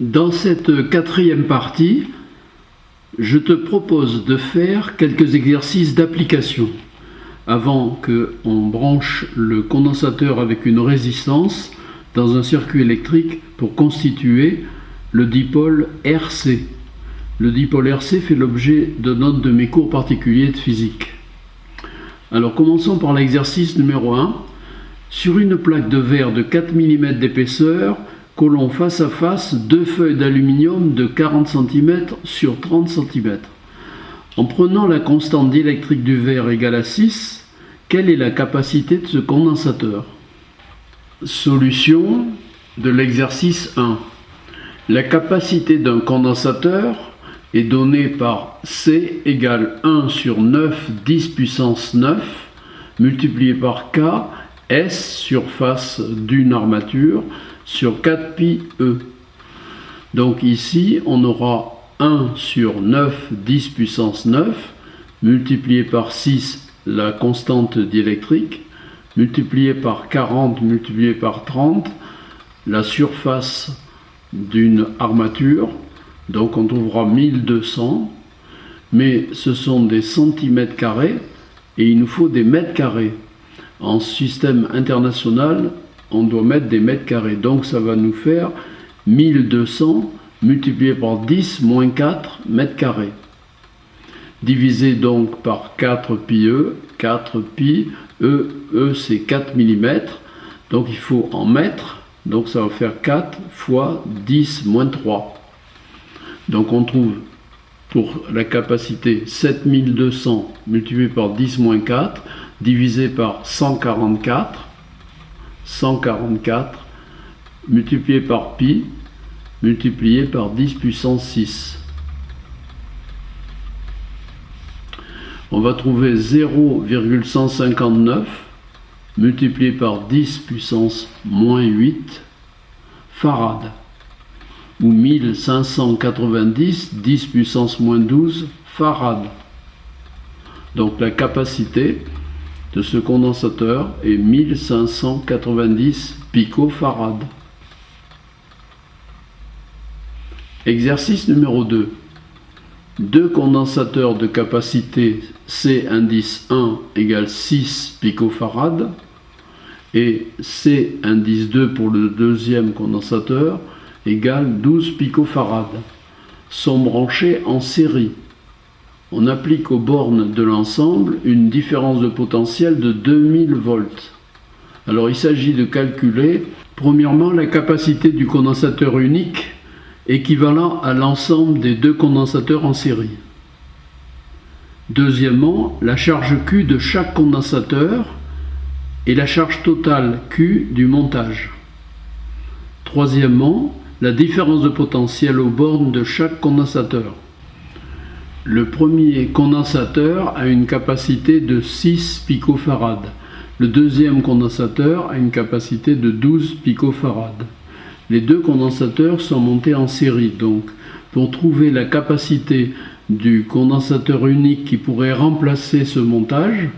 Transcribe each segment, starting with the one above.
Dans cette quatrième partie, je te propose de faire quelques exercices d'application avant qu'on branche le condensateur avec une résistance dans un circuit électrique pour constituer le dipôle RC. Le dipôle RC fait l'objet de notes de mes cours particuliers de physique. Alors commençons par l'exercice numéro 1. Sur une plaque de verre de 4 mm d'épaisseur, collons face à face deux feuilles d'aluminium de 40 cm sur 30 cm. En prenant la constante diélectrique du verre égale à 6, quelle est la capacité de ce condensateur? Solution de l'exercice 1. La capacité d'un condensateur est donnée par C égale 1 sur 9 10 puissance 9 multiplié par K, S, surface d'une armature, sur 4 pi E. Donc ici, on aura 1 sur 9 10 puissance 9 multiplié par 6, la constante diélectrique, multiplié par 40 multiplié par 30, la surface d'une armature. Donc on trouvera 1200, mais ce sont des centimètres carrés et il nous faut des mètres carrés. En système international, on doit mettre des mètres carrés. Donc ça va nous faire 1200 multiplié par 10 moins 4 mètres carrés. Divisé donc par 4 pi E. 4 pi E, E c'est 4 mm. Donc il faut en mètres. Donc ça va faire 4 fois 10 moins 3. Donc on trouve pour la capacité 7200 multiplié par 10 moins 4 divisé par 144 multiplié par pi multiplié par 10 puissance 6. On va trouver 0,159 multiplié par 10 puissance moins 8 farad, ou 1590 10 puissance moins 12 farad. Donc la capacité de ce condensateur est 1590 picofarad. Exercice numéro 2. Deux condensateurs de capacité C indice 1 égale 6 picofarad et C indice 2 pour le deuxième condensateur égale 12 picofarad sont branchés en série. On applique aux bornes de l'ensemble une différence de potentiel de 2000 volts. Alors il s'agit de calculer premièrement la capacité du condensateur unique équivalent à l'ensemble des deux condensateurs en série. Deuxièmement, la charge Q de chaque condensateur et la charge totale Q du montage. Troisièmement, la différence de potentiel aux bornes de chaque condensateur. Le premier condensateur a une capacité de 6 picofarad. Le deuxième condensateur a une capacité de 12 picofarad. Les deux condensateurs sont montés en série. Donc, pour trouver la capacité du condensateur unique qui pourrait remplacer ce montage,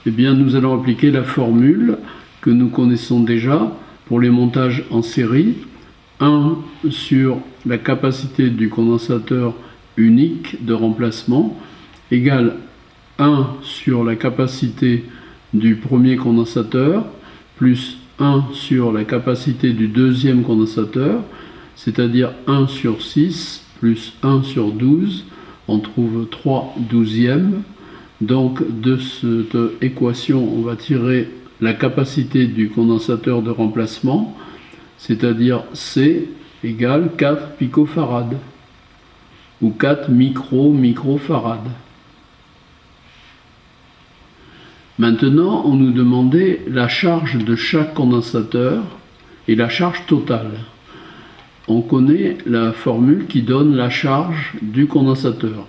eh bien, nous allons appliquer la formule que nous connaissons déjà pour les montages en série. 1 sur la capacité du condensateur unique de remplacement égale 1 sur la capacité du premier condensateur plus 1 sur la capacité du deuxième condensateur, c'est-à-dire 1 sur 6 plus 1 sur 12, on trouve 3 douzièmes. Donc de cette équation, on va tirer la capacité du condensateur de remplacement, c'est-à-dire C égale 4 picofarad ou 4 microfarad. Maintenant, on nous demandait la charge de chaque condensateur et la charge totale. On connaît la formule qui donne la charge du condensateur.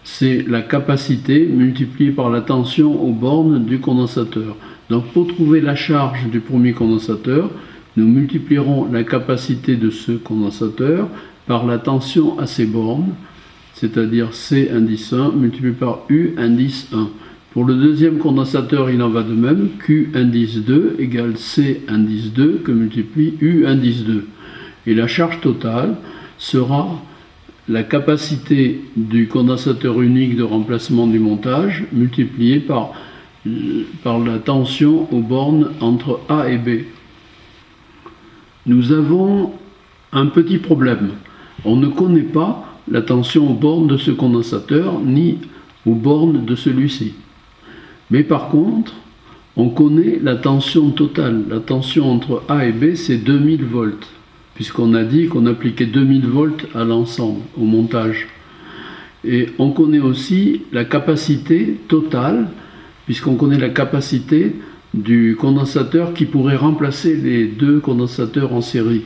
C'est la capacité multipliée par la tension aux bornes du condensateur. Donc pour trouver la charge du premier condensateur, nous multiplierons la capacité de ce condensateur par la tension à ses bornes, c'est-à-dire C indice 1 multiplié par U indice 1. Pour le deuxième condensateur, il en va de même. Q indice 2 égale C indice 2 que multiplie U indice 2. Et la charge totale, sera la capacité du condensateur unique de remplacement du montage multipliée par la tension aux bornes entre A et B. Nous avons un petit problème. On ne connaît pas la tension aux bornes de ce condensateur ni aux bornes de celui-ci. Mais par contre, on connaît la tension totale. La tension entre A et B, c'est 2000 volts, puisqu'on a dit qu'on appliquait 2000 volts à l'ensemble, au montage. Et on connaît aussi la capacité totale, puisqu'on connaît la capacité du condensateur qui pourrait remplacer les deux condensateurs en série.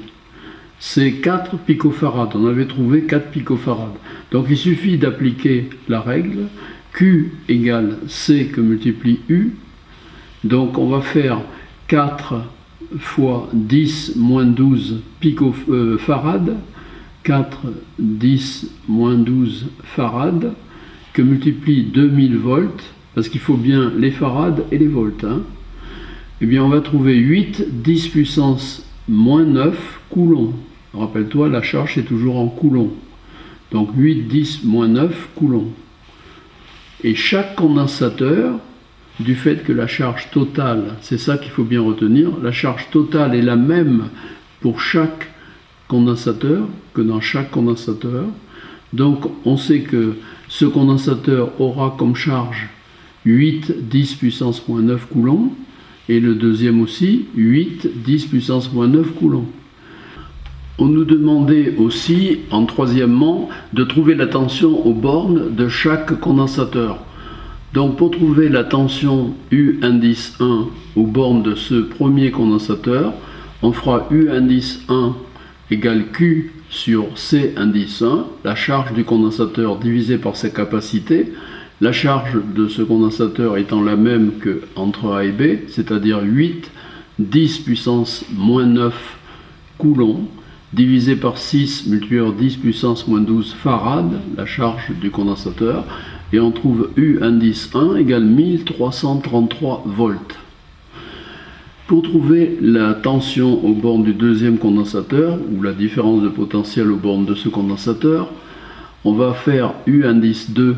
C'est 4 picofarads. On avait trouvé 4 picofarads. Donc il suffit d'appliquer la règle Q égale C que multiplie U. Donc on va faire 4 fois 10 moins 12 picofarads, 4, 10 moins 12 farads, que multiplie 2000 volts, parce qu'il faut bien les farads et les volts. Eh bien on va trouver 8, 10 puissance moins 9 coulombs. Rappelle-toi, la charge est toujours en coulombs. Donc 8, 10 moins 9 coulombs. Et chaque condensateur, du fait que la charge totale, c'est ça qu'il faut bien retenir, la charge totale est la même pour chaque condensateur que dans chaque condensateur. Donc on sait que ce condensateur aura comme charge 8, 10 puissance moins 9 coulombs, et le deuxième aussi, 8, 10 puissance moins 9 coulombs. On nous demandait aussi, en troisièmement, de trouver la tension aux bornes de chaque condensateur. Donc pour trouver la tension U indice 1 aux bornes de ce premier condensateur, on fera U indice 1 égale Q sur C indice 1, la charge du condensateur divisée par sa capacité, la charge de ce condensateur étant la même que entre A et B, c'est-à-dire 8, 10 puissance moins 9 coulombs, divisé par 6 multiplié par 10 puissance moins 12 farads, la charge du condensateur, et on trouve U indice 1 égale 1333 volts. Pour trouver la tension aux bornes du deuxième condensateur, ou la différence de potentiel aux bornes de ce condensateur, on va faire U indice 2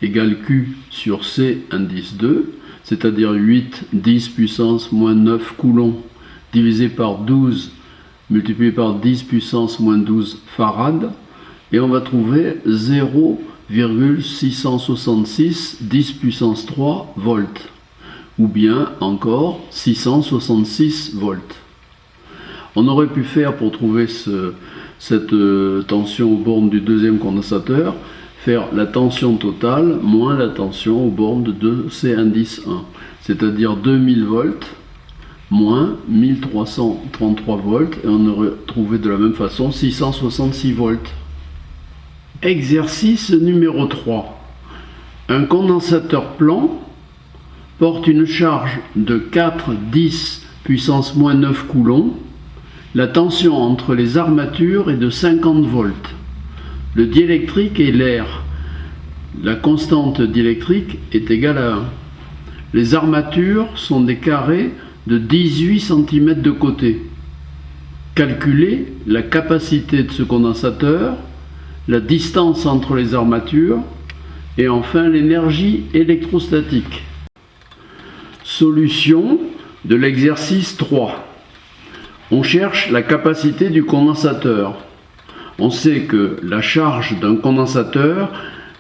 égale Q sur C indice 2, c'est-à-dire 8, 10 puissance moins 9 coulombs, divisé par 12 multiplié par 10 puissance moins 12 farads, et on va trouver 0,666 10 puissance 3 volts, ou bien encore 666 volts. On aurait pu faire, pour trouver cette tension aux bornes du deuxième condensateur, faire la tension totale moins la tension aux bornes de C indice 1, c'est-à-dire 2000 volts moins 1333 volts, et on aurait trouvé de la même façon 666 volts. Exercice numéro 3. Un condensateur plan porte une charge de 4, 10 puissance moins 9 coulombs. La tension entre les armatures est de 50 volts. Le diélectrique est l'air. La constante diélectrique est égale à 1. Les armatures sont des carrés de 18 cm de côté. Calculez la capacité de ce condensateur, la distance entre les armatures et enfin l'énergie électrostatique. Solution de l'exercice 3. On cherche la capacité du condensateur. On sait que la charge d'un condensateur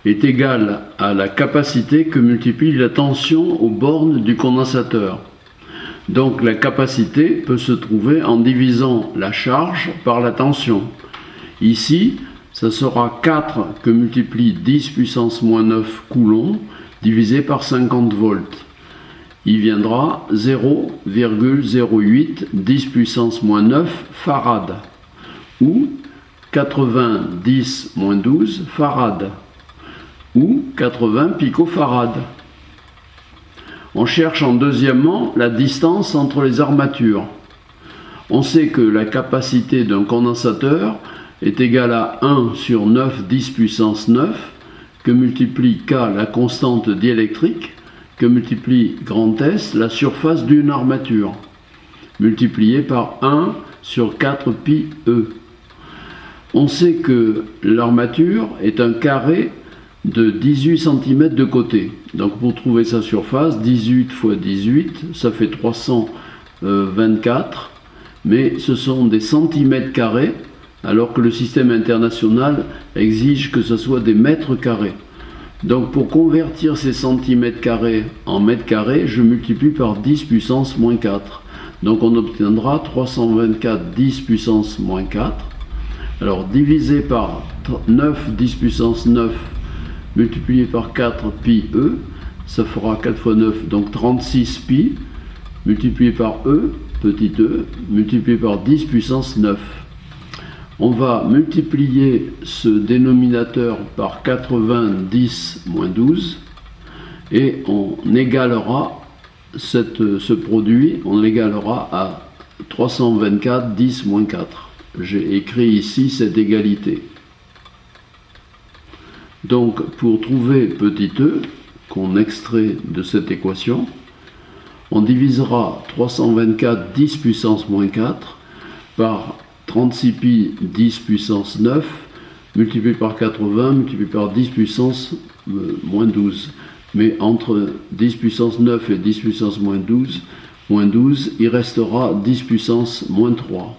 est égale à la capacité que multiplie la tension aux bornes du condensateur. Donc la capacité peut se trouver en divisant la charge par la tension. Ici, ça sera 4 que multiplie 10 puissance moins 9 coulombs divisé par 50 volts. Il viendra 0,08 10 puissance moins 9 farads, ou 90 moins 12 farads, ou 80 picofarads. On cherche en deuxièmement la distance entre les armatures. On sait que la capacité d'un condensateur est égale à 1 sur 9 10 puissance 9, que multiplie K la constante diélectrique, que multiplie grand S la surface d'une armature, multiplié par 1 sur 4 pi E. On sait que l'armature est un carré de 18 cm de côté. Donc pour trouver sa surface, 18 x 18, ça fait 324, mais ce sont des centimètres carrés, alors que le système international exige que ce soit des mètres carrés. Donc pour convertir ces centimètres carrés en mètres carrés, je multiplie par 10 puissance moins 4. Donc on obtiendra 324 10 puissance moins 4. Alors divisé par 9 10 puissance 9 multiplié par 4 pi e, ça fera 4 fois 9, donc 36 pi, multiplié par e, petit e, multiplié par 10 puissance 9. On va multiplier ce dénominateur par 90 moins 12 et on égalera ce produit, on l'égalera à 324 10 moins 4. J'ai écrit ici cette égalité. Donc pour trouver petit e, qu'on extrait de cette équation, on divisera 324 10 puissance moins 4 par 36 pi 10 puissance 9 multiplié par 80 multiplié par 10 puissance moins 12. Mais entre 10 puissance 9 et 10 puissance moins 12, il restera 10 puissance moins 3.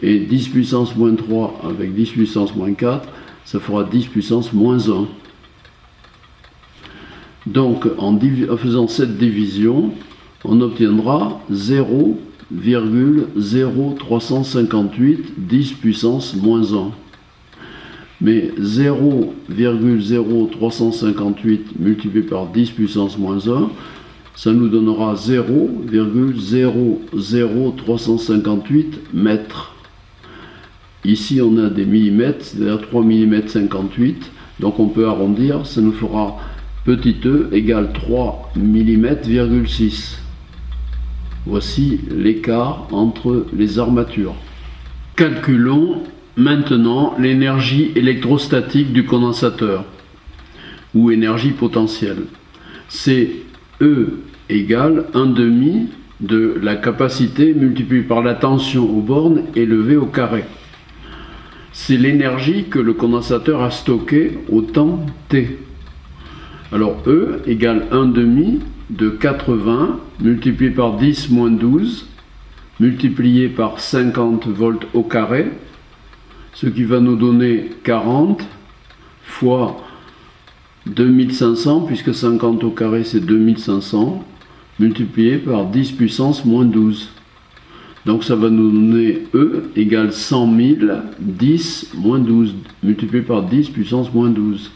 Et 10 puissance moins 3 avec 10 puissance moins 4, ça fera 10 puissance moins 1. Donc en faisant cette division, on obtiendra 0,0358 10 puissance moins 1. Mais 0,0358 multiplié par 10 puissance moins 1, ça nous donnera 0,00358 mètres. Ici on a des millimètres, c'est-à-dire 3 mm 58, donc on peut arrondir, ça nous fera petit e égale 3 mm, 6. Voici l'écart entre les armatures. Calculons maintenant l'énergie électrostatique du condensateur, ou énergie potentielle. C'est E égale 1/2 de la capacité multipliée par la tension aux bornes élevée au carré. C'est l'énergie que le condensateur a stockée au temps T. Alors E égale 1/2 de 80 multiplié par 10 moins 12 multiplié par 50 volts au carré, ce qui va nous donner 40 fois 2500, puisque 50 au carré c'est 2500, multiplié par 10 puissance moins 12. Donc ça va nous donner E égale 100 000 10 moins 12, multiplié par 10 puissance moins 12.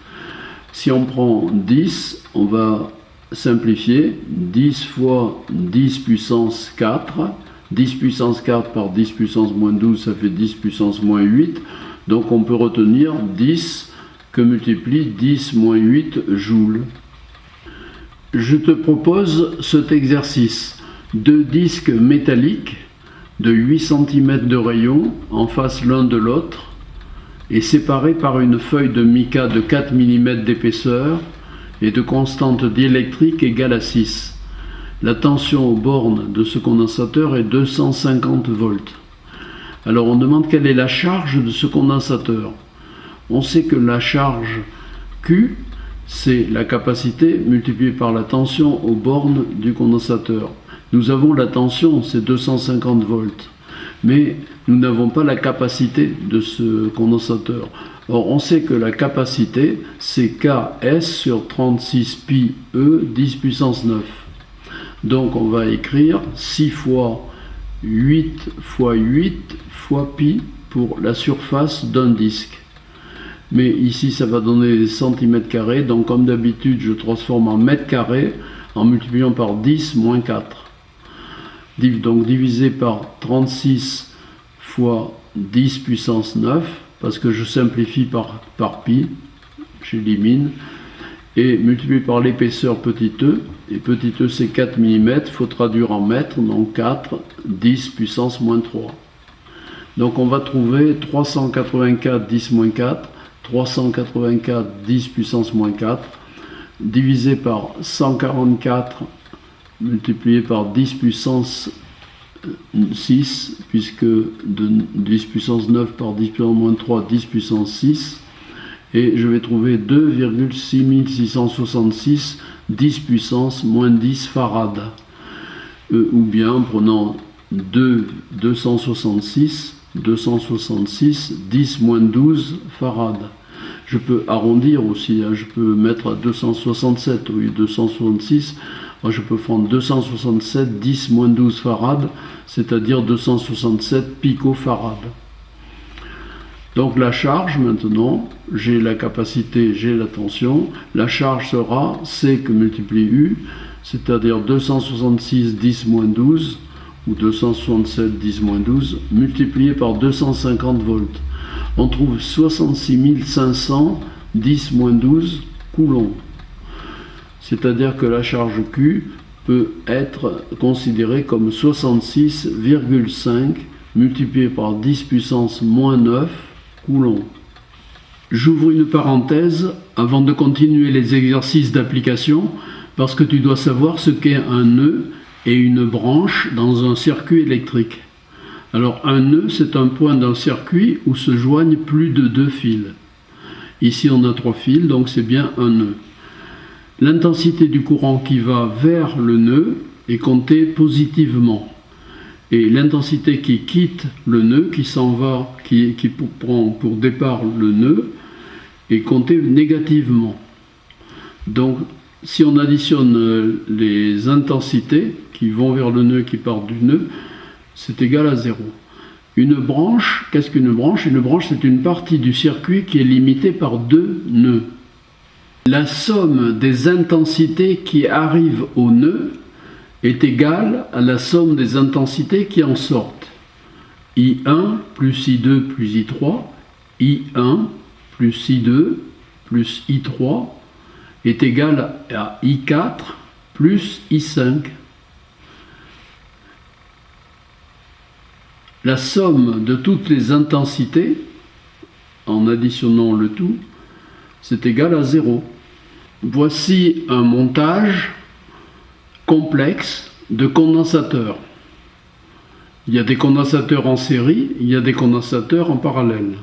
Si on prend 10, on va simplifier, 10 fois 10 puissance 4, 10 puissance 4 par 10 puissance moins 12, ça fait 10 puissance moins 8, donc on peut retenir 10 que multiplie 10 moins 8 joules. Je te propose cet exercice. 2 disques métalliques de 8 cm de rayon en face l'un de l'autre et séparés par une feuille de mica de 4 mm d'épaisseur et de constante diélectrique égale à 6. La tension aux bornes de ce condensateur est 250 volts. Alors on demande quelle est la charge de ce condensateur. On sait que la charge Q, c'est la capacité multipliée par la tension aux bornes du condensateur. Nous avons la tension, c'est 250 volts, mais nous n'avons pas la capacité de ce condensateur. Or, on sait que la capacité, c'est Ks sur 36 pi E 10 puissance 9. Donc, on va écrire 6 fois 8 fois 8 fois pi pour la surface d'un disque. Mais ici, ça va donner des centimètres carrés. Donc, comme d'habitude, je transforme en mètres carrés en multipliant par 10 moins 4. Donc, divisé par 36 fois 10 puissance 9, parce que je simplifie par pi, j'élimine, et multiplié par l'épaisseur petit e, et petit e c'est 4 mm, il faut traduire en mètres, donc 4, 10 puissance moins 3. Donc on va trouver 384 10 moins 4, 384 10 puissance moins 4, divisé par 144 multiplié par 10 puissance 6, puisque de 10 puissance 9 par 10 puissance moins 3, 10 puissance 6, et je vais trouver 2,6666 10 puissance moins 10 farad. Ou bien en prenant 266 10 moins 12 farad. Je peux arrondir aussi, hein, je peux mettre à 267 au lieu de 266. Moi, je peux prendre 267 10 moins 12 farad, c'est-à-dire 267 picofarad. Donc la charge maintenant, j'ai la capacité, j'ai la tension. La charge sera C que multiplie U, c'est-à-dire 266 10 moins 12 ou 267 10 moins 12 multiplié par 250 volts. On trouve 66 500 10 moins 12 coulombs. C'est-à-dire que la charge Q peut être considérée comme 66,5 multiplié par 10 puissance moins 9 coulombs. J'ouvre une parenthèse avant de continuer les exercices d'application parce que tu dois savoir ce qu'est un nœud et une branche dans un circuit électrique. Alors un nœud, c'est un point d'un circuit où se joignent plus de 2 fils. Ici on a 3 fils, donc c'est bien un nœud. L'intensité du courant qui va vers le nœud est comptée positivement. Et l'intensité qui quitte le nœud, qui s'en va, qui prend pour départ le nœud, est comptée négativement. Donc si on additionne les intensités qui vont vers le nœud, qui partent du nœud, c'est égal à 0. Une branche, qu'est-ce qu'une branche? Une branche, c'est une partie du circuit qui est limitée par 2 nœuds. La somme des intensités qui arrivent au nœud est égale à la somme des intensités qui en sortent. I1 plus I2 plus I3, I1 plus I2 plus I3 est égal à I4 plus I5. La somme de toutes les intensités, en additionnant le tout, c'est égal à 0. Voici un montage complexe de condensateurs. Il y a des condensateurs en série, il y a des condensateurs en parallèle,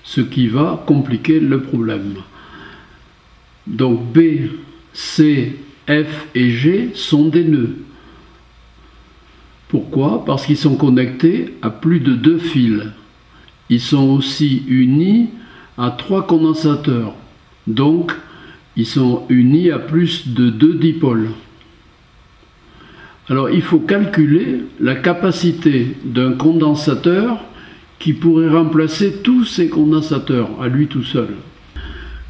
ce qui va compliquer le problème. Donc B, C, F et G sont des nœuds. Pourquoi? Parce qu'ils sont connectés à plus de 2 fils. Ils sont aussi unis à 3 condensateurs. Donc, ils sont unis à plus de 2 dipôles. Alors, il faut calculer la capacité d'un condensateur qui pourrait remplacer tous ces condensateurs à lui tout seul.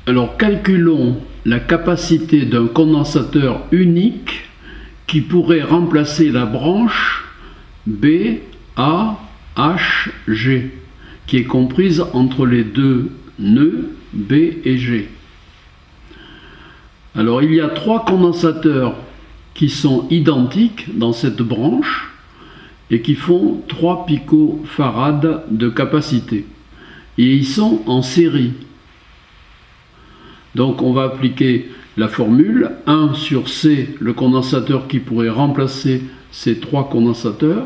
Alors, calculons la capacité d'un condensateur unique qui pourrait remplacer la branche B, A, H, G, qui est comprise entre les 2 nœuds B et G. Alors il y a 3 condensateurs qui sont identiques dans cette branche et qui font 3 picofarad de capacité. Et ils sont en série. Donc on va appliquer la formule 1 sur C, le condensateur qui pourrait remplacer ces 3 condensateurs,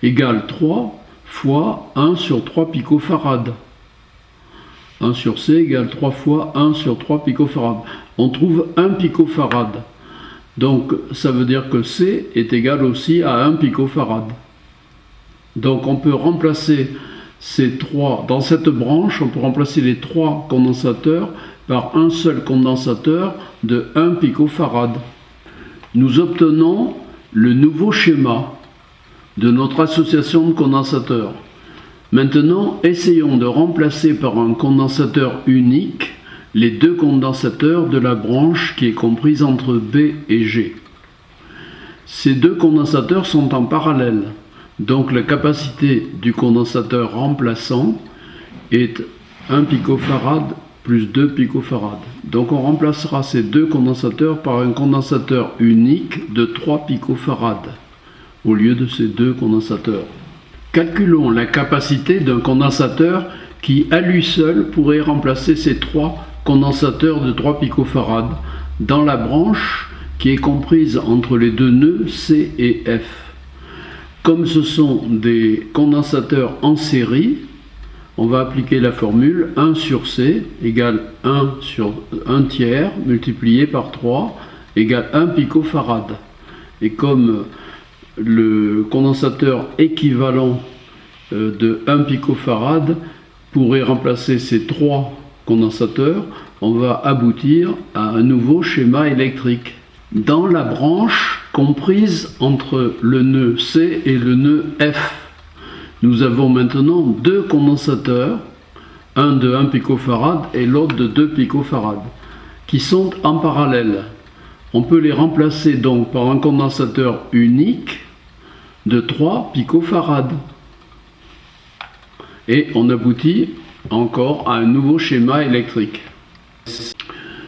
égale 3 fois 1 sur 3 picofarad. 1 sur C égale 3 fois 1 sur 3 picofarad. On trouve 1 picofarad. Donc ça veut dire que C est égal aussi à 1 picofarad. Donc on peut remplacer ces 3, dans cette branche, on peut remplacer les 3 condensateurs par un seul condensateur de 1 picofarad. Nous obtenons le nouveau schéma de notre association de condensateurs. Maintenant, essayons de remplacer par un condensateur unique les 2 condensateurs de la branche qui est comprise entre B et G. Ces 2 condensateurs sont en parallèle, donc la capacité du condensateur remplaçant est 1 picofarad plus 2 picofarad. Donc on remplacera ces 2 condensateurs par un condensateur unique de 3 picofarad au lieu de ces 2 condensateurs. Calculons la capacité d'un condensateur qui à lui seul pourrait remplacer ces 3 condensateurs de 3 picofarad dans la branche qui est comprise entre les 2 nœuds C et F. Comme ce sont des condensateurs en série, on va appliquer la formule 1 sur C égale 1 sur 1 tiers multiplié par 3 égale 1 picofarad. Et comme le condensateur équivalent de 1 picofarad pourrait remplacer ces 3 condensateurs, on va aboutir à un nouveau schéma électrique. Dans la branche comprise entre le nœud C et le nœud F, nous avons maintenant deux condensateurs, un de 1 picofarad et l'autre de 2 picofarad, qui sont en parallèle. On peut les remplacer donc par un condensateur unique de 3 picofarad. Et on aboutit encore à un nouveau schéma électrique.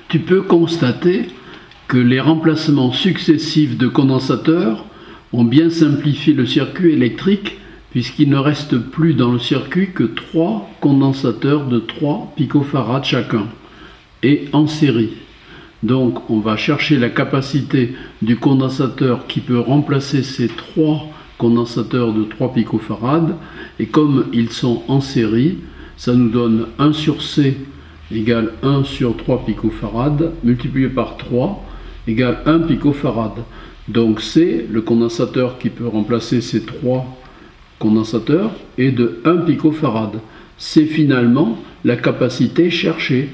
Tu peux constater que les remplacements successifs de condensateurs ont bien simplifié le circuit électrique, puisqu'il ne reste plus dans le circuit que 3 condensateurs de 3 picofarad chacun, et en série. Donc on va chercher la capacité du condensateur qui peut remplacer ces 3 condensateurs de 3 picofarad, et comme ils sont en série, ça nous donne 1 sur C égale 1 sur 3 picofarad multiplié par 3 égale 1 picofarad. Donc C, le condensateur qui peut remplacer ces 3 condensateurs, est de 1 picofarad. C'est finalement la capacité cherchée.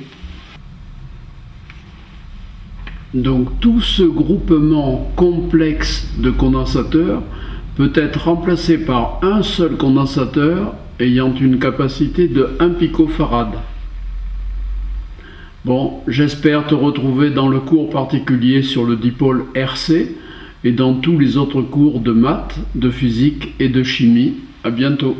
Donc tout ce groupement complexe de condensateurs peut être remplacé par un seul condensateur ayant une capacité de 1 picofarad. Bon, j'espère te retrouver dans le cours particulier sur le dipôle RC et dans tous les autres cours de maths, de physique et de chimie. À bientôt.